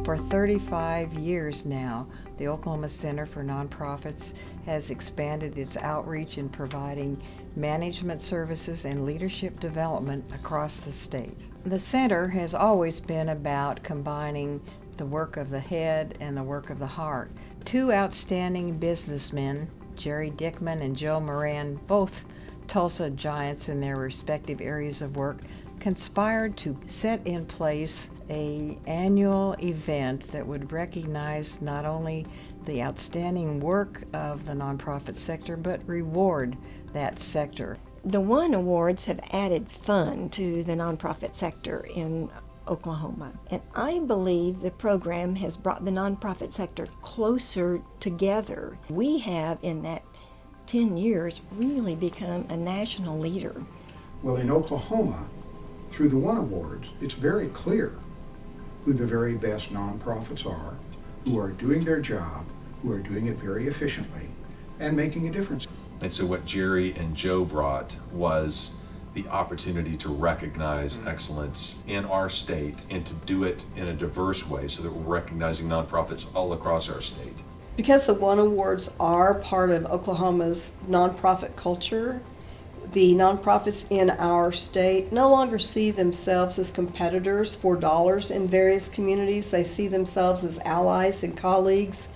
For 35 years now, the Oklahoma Center for Nonprofits has expanded its outreach in providing management services and leadership development across the state. The center has always been about combining the work of the head and the work of the heart. Two outstanding businessmen, Jerry Dickman and Joe Moran, both Tulsa giants in their respective areas of work, conspired to set in place an annual event that would recognize not only the outstanding work of the nonprofit sector, but reward that sector. The One Awards have added fun to the nonprofit sector in Oklahoma, and I believe the program has brought the nonprofit sector closer together. We have, in that 10 years, really become a national leader. Well, in Oklahoma, through the One Awards, it's very clear who the very best nonprofits are, who are doing their job, who are doing it very efficiently, and making a difference. And so what Jerry and Joe brought was the opportunity to recognize excellence in our state and to do it in a diverse way so that we're recognizing nonprofits all across our state. Because the One Awards are part of Oklahoma's nonprofit culture, the nonprofits in our state no longer see themselves as competitors for dollars in various communities. They see themselves as allies and colleagues.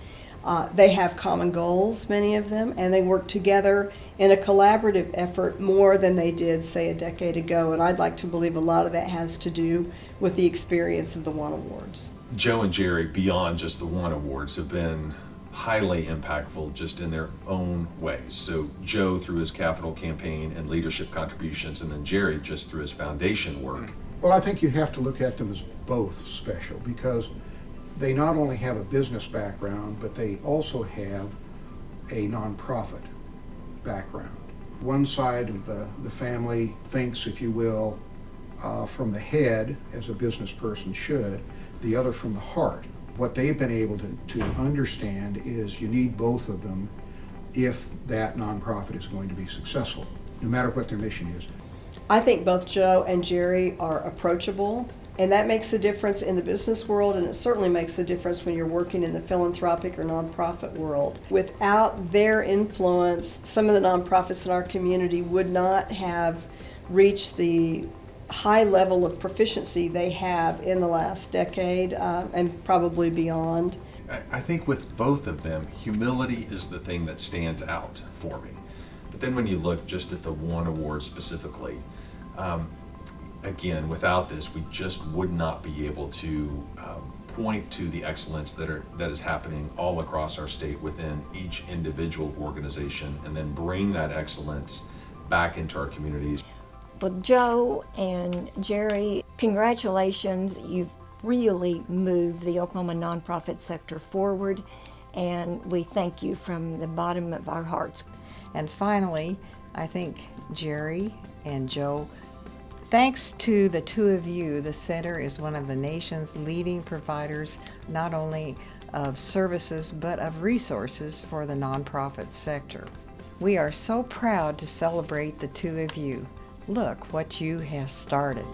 They have common goals, many of them, and they work together in a collaborative effort more than they did, say, a decade ago. And I'd like to believe a lot of that has to do with the experience of the One Awards. Joe and Jerry, beyond just the One Awards, have been highly impactful just in their own ways. So Joe through his capital campaign and leadership contributions, and then Jerry just through his foundation work. Well, I think you have to look at them as both special because they not only have a business background, but they also have a nonprofit background. One side of the family thinks, if you will, from the head, as a business person should, the other from the heart. What they've been able to understand is you need both of them if that nonprofit is going to be successful, no matter what their mission is. I think both Joe and Jerry are approachable, and that makes a difference in the business world, and it certainly makes a difference when you're working in the philanthropic or nonprofit world. Without their influence, some of the nonprofits in our community would not have reached the high level of proficiency they have in the last decade and probably beyond. I think with both of them, humility is the thing that stands out for me. But then when you look just at the One Award specifically, again, without this, we just would not be able to point to the excellence that is happening all across our state within each individual organization, and then bring that excellence back into our communities. Well, Joe and Jerry, congratulations. You've really moved the Oklahoma nonprofit sector forward, and we thank you from the bottom of our hearts. And finally, I think Jerry and Joe, thanks to the two of you, the center is one of the nation's leading providers not only of services but of resources for the nonprofit sector. We are so proud to celebrate the two of you. Look what you have started.